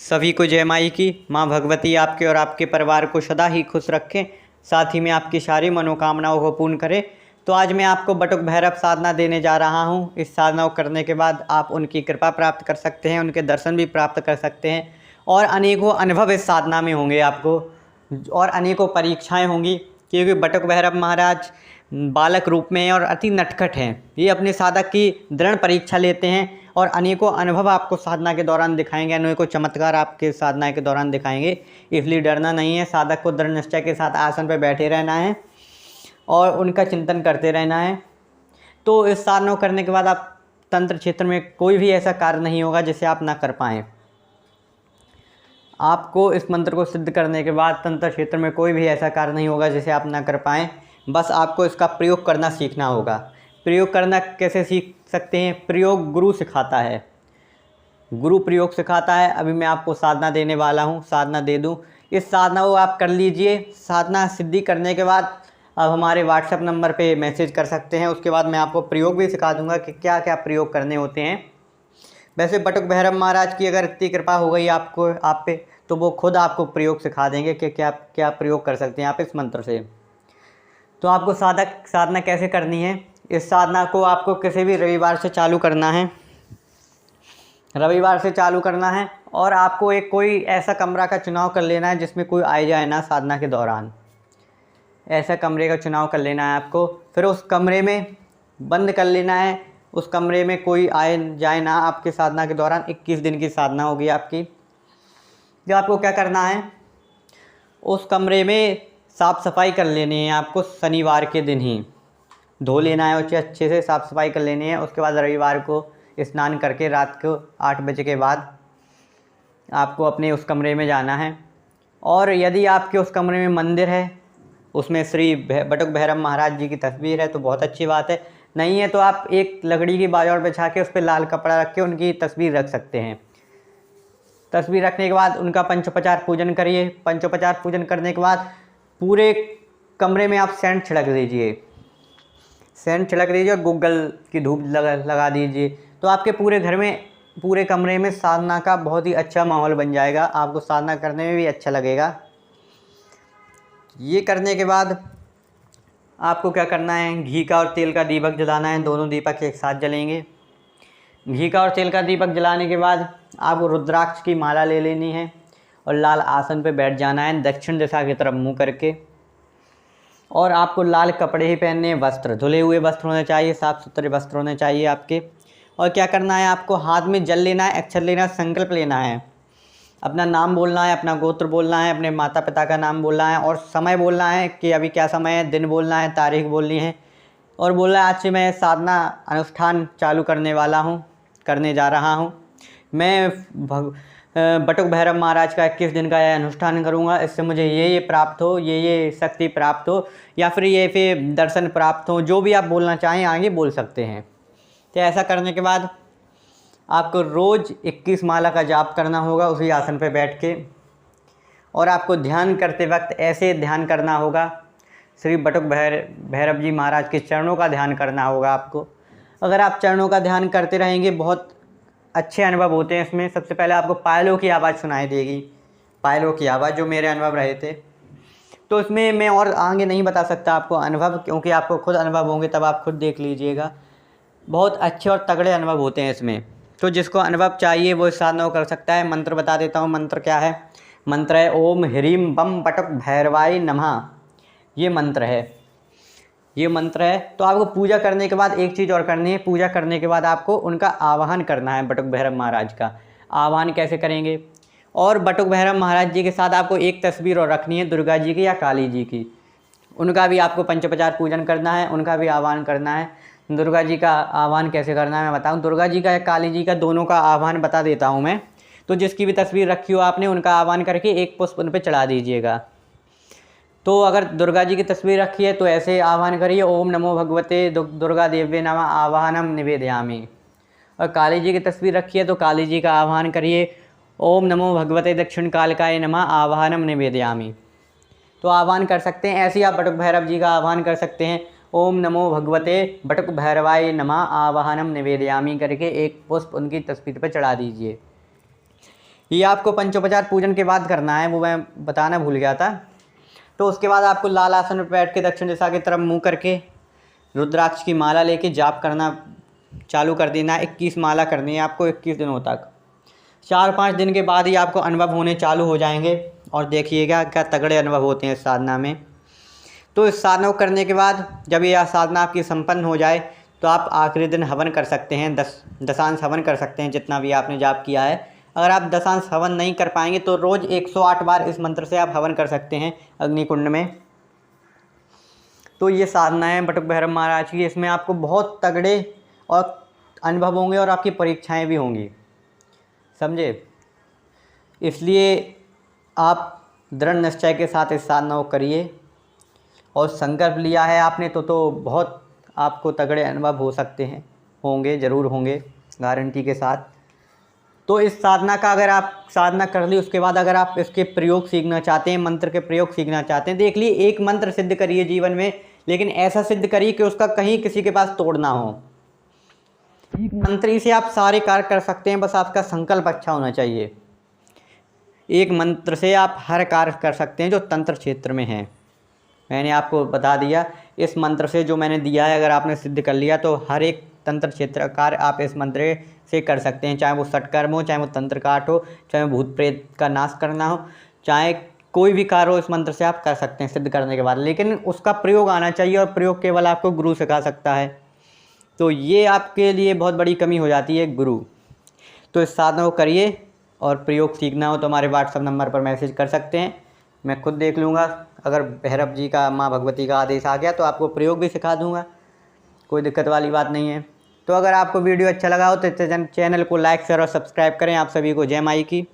सभी को जय माई की। माँ भगवती आपके और आपके परिवार को सदा ही खुश रखें, साथ ही में आपकी सारी मनोकामनाओं को पूर्ण करें। तो आज मैं आपको बटुक भैरव साधना देने जा रहा हूँ। इस साधना को करने के बाद आप उनकी कृपा प्राप्त कर सकते हैं, उनके दर्शन भी प्राप्त कर सकते हैं और अनेकों अनुभव इस साधना में होंगे आपको और अनेकों परीक्षाएँ होंगी, क्योंकि बटुक भैरव महाराज बालक रूप में हैं और अति नटखट हैं। ये अपने साधक की दृढ़ परीक्षा लेते हैं और अनेकों अनुभव आपको साधना के दौरान दिखाएंगे, अनेकों चमत्कार आपके साधना के दौरान दिखाएंगे। इसलिए डरना नहीं है, साधक को दृढ़ निश्चय के साथ आसन पर बैठे रहना है और उनका चिंतन करते रहना है। तो इस साधना को करने के बाद आप तंत्र क्षेत्र में कोई भी ऐसा कार्य नहीं होगा जिसे आप ना कर पाएँ। आपको इस मंत्र को सिद्ध करने के बाद तंत्र क्षेत्र में कोई भी ऐसा कार्य नहीं होगा जिसे आप ना कर पाएँ। बस आपको इसका प्रयोग करना सीखना होगा। प्रयोग करना कैसे सीख सकते हैं? प्रयोग गुरु सिखाता है, गुरु प्रयोग सिखाता है। अभी मैं आपको साधना देने वाला हूँ, साधना दे दूँ। इस साधना को आप कर लीजिए। साधना सिद्धि करने के बाद आप हमारे व्हाट्सएप नंबर पे मैसेज कर सकते हैं। उसके बाद मैं आपको प्रयोग भी सिखा दूँगा कि क्या क्या प्रयोग करने होते हैं। वैसे बटुक भैरव महाराज की अगर इतनी कृपा हो गई आपको आप पे, तो वो खुद आपको प्रयोग सिखा देंगे कि क्या क्या प्रयोग कर सकते हैं आप इस मंत्र से। तो आपको साधना कैसे करनी है? इस साधना को आपको किसी भी रविवार से चालू करना है, रविवार से चालू करना है और आपको एक कोई ऐसा कमरा का चुनाव कर लेना है जिसमें कोई आए जाए ना। साधना के दौरान ऐसा कमरे का चुनाव कर लेना है आपको। फिर उस कमरे में बंद कर लेना है, उस कमरे में कोई आए जाए ना आपके साधना के दौरान। 21 दिन की साधना होगी आपकी। जो आपको क्या करना है, उस कमरे में साफ़ सफाई कर लेनी है आपको। शनिवार के दिन ही धो लेना है, उसे अच्छे से साफ़ सफाई कर लेनी है। उसके बाद रविवार को स्नान करके रात को 8 बजे के बाद आपको अपने उस कमरे में जाना है। और यदि आपके उस कमरे में मंदिर है, उसमें श्री बटुक भैरव महाराज जी की तस्वीर है तो बहुत अच्छी बात है। नहीं है तो आप एक लकड़ी की बाजौड़ बिछा के उस पर लाल कपड़ा रख के उनकी तस्वीर रख सकते हैं। तस्वीर रखने के बाद उनका पंचोपचार पूजन करिए। पंचोपचार पूजन करने के बाद पूरे कमरे में आप सेंट छिड़क दीजिए, सेंट छिड़क दीजिए और गूगल की धूप लगा दीजिए। तो आपके पूरे घर में, पूरे कमरे में साधना का बहुत ही अच्छा माहौल बन जाएगा। आपको साधना करने में भी अच्छा लगेगा। ये करने के बाद आपको क्या करना है, घी का और तेल का दीपक जलाना है। दोनों दीपक एक साथ जलेंगे। घी का और तेल का दीपक जलाने के बाद आपको रुद्राक्ष की माला ले लेनी है और लाल आसन पे बैठ जाना है, दक्षिण दिशा की तरफ मुंह करके। और आपको लाल कपड़े ही पहनने हैं, वस्त्र धुले हुए वस्त्र होने चाहिए, साफ़ सुथरे वस्त्र होने चाहिए आपके। और क्या करना है, आपको हाथ में जल लेना है, अक्षर लेना है, संकल्प लेना है, अपना नाम बोलना है, अपना गोत्र बोलना है, अपने माता पिता का नाम बोलना है और समय बोलना है कि अभी क्या समय है, दिन बोलना है, तारीख बोलनी है और बोलना है आज से मैं साधना अनुष्ठान चालू करने जा रहा हूँ। मैं बटुक भैरव महाराज का 21 दिन का यह अनुष्ठान करूँगा। इससे मुझे ये प्राप्त हो, ये शक्ति प्राप्त हो या फिर ये फिर दर्शन प्राप्त हो। जो भी आप बोलना चाहें आगे बोल सकते हैं। तो ऐसा करने के बाद आपको रोज़ 21 माला का जाप करना होगा उसी आसन पर बैठ के। और आपको ध्यान करते वक्त ऐसे ध्यान करना होगा, श्री बटुक भैरव जी महाराज के चरणों का ध्यान करना होगा आपको। अगर आप चरणों का ध्यान करते रहेंगे बहुत अच्छे अनुभव होते हैं इसमें। सबसे पहले आपको पायलों की आवाज़ सुनाई देगी, पायलों की आवाज़, जो मेरे अनुभव रहे थे। तो इसमें मैं और आगे नहीं बता सकता आपको अनुभव, क्योंकि आपको खुद अनुभव होंगे तब आप खुद देख लीजिएगा। बहुत अच्छे और तगड़े अनुभव होते हैं इसमें। तो जिसको अनुभव चाहिए वो इस साधना को कर सकता है। मंत्र बता देता हूँ, मंत्र क्या है। मंत्र है ओम ह्रीम बम बटुक भैरवाय नमः। ये मंत्र है, ये मंत्र है। तो आपको पूजा करने के बाद एक चीज़ और करनी है। पूजा करने के बाद आपको उनका आवाहन करना है, बटुक भैरव महाराज का। आवाहन कैसे करेंगे? और बटुक भैरव महाराज जी के साथ आपको एक तस्वीर और रखनी है, दुर्गा जी की या काली जी की। उनका भी आपको पंचोपचार पूजन करना है, उनका भी आह्वान करना है। दुर्गा जी का आह्वान कैसे करना है मैं बताऊँ। दुर्गा जी का या काली जी का, दोनों का आह्वान बता देता हूँ मैं। तो जिसकी भी तस्वीर रखी हो आपने, उनका आह्वान करके एक पुष्प उन पर चढ़ा दीजिएगा। तो अगर दुर्गा जी की तस्वीर रखी है तो ऐसे आह्वान करिए, ओम नमो भगवते दुर्गा देव्ये नमः आवाहनम निवेदयामि। और काली जी की तस्वीर रखी है तो काली जी का आह्वान करिए, ओम नमो भगवते दक्षिण कालिकाय नमः आवाहनम निवेदयामि। तो आह्वान कर सकते हैं। ऐसे ही आप बटुक भैरव जी का आह्वान कर सकते हैं, ओम नमो भगवते बटुक भैरवाय नमः आवाहनम निवेदयामि करके एक पुष्प उनकी तस्वीर पर चढ़ा दीजिए। ये आपको पंचोपचार पूजन के बाद करना है, वो मैं बताना भूल गया था। तो उसके बाद आपको लाल आसन पर बैठ के दक्षिण दिशा की तरफ मुँह करके रुद्राक्ष की माला लेके जाप करना चालू कर देना। 21 माला करनी है आपको 21 दिनों तक। 4-5 दिन के बाद ही आपको अनुभव होने चालू हो जाएंगे और देखिएगा क्या तगड़े अनुभव होते हैं इस साधना में। तो इस साधना को करने के बाद जब यह साधना आपकी संपन्न हो जाए तो आप आखिरी दिन हवन कर सकते हैं, दशांश हवन कर सकते हैं जितना भी आपने जाप किया है। अगर आप दशांश हवन नहीं कर पाएंगे तो रोज़ 108 बार इस मंत्र से आप हवन कर सकते हैं अग्निकुंड में। तो ये साधना है बटुक भैरव महाराज की, इसमें आपको बहुत तगड़े और अनुभव होंगे और आपकी परीक्षाएं भी होंगी, समझे। इसलिए आप दृढ़ निश्चय के साथ इस साधना को करिए और संकल्प लिया है आपने तो बहुत आपको तगड़े अनुभव हो सकते हैं, होंगे, ज़रूर होंगे, गारंटी के साथ। तो इस साधना का अगर आप साधना कर ली उसके बाद अगर आप इसके प्रयोग सीखना चाहते हैं, मंत्र के प्रयोग सीखना चाहते हैं, देख लिए एक मंत्र सिद्ध करिए जीवन में, लेकिन ऐसा सिद्ध करिए कि उसका कहीं किसी के पास तोड़ ना हो। एक मंत्र ही से आप सारे कार्य कर सकते हैं, बस आपका संकल्प अच्छा होना चाहिए। एक मंत्र से आप हर कार्य कर सकते हैं जो तंत्र क्षेत्र में है। मैंने आपको बता दिया, इस मंत्र से जो मैंने दिया है अगर आपने सिद्ध कर लिया तो हर एक तंत्र क्षेत्र कार्य आप इस मंत्र से कर सकते हैं, चाहे वो षटकर्म हो, चाहे वो तंत्र काट हो, चाहे वो भूत प्रेत का नाश करना हो, चाहे कोई भी कार्य हो, इस मंत्र से आप कर सकते हैं सिद्ध करने के बाद। लेकिन उसका प्रयोग आना चाहिए और प्रयोग केवल आपको गुरु सिखा सकता है। तो ये आपके लिए बहुत बड़ी कमी हो जाती है, गुरु। तो इस साधना को करिए और प्रयोग सीखना हो तो हमारे व्हाट्सएप नंबर पर मैसेज कर सकते हैं, मैं खुद देख लूँगा। अगर भैरव जी का, माँ भगवती का आदेश आ गया तो आपको प्रयोग भी सिखा दूँगा, कोई दिक्कत वाली बात नहीं है। तो अगर आपको वीडियो अच्छा लगा हो तो चैनल को लाइक शेयर और सब्सक्राइब करें। आप सभी को जय माई की।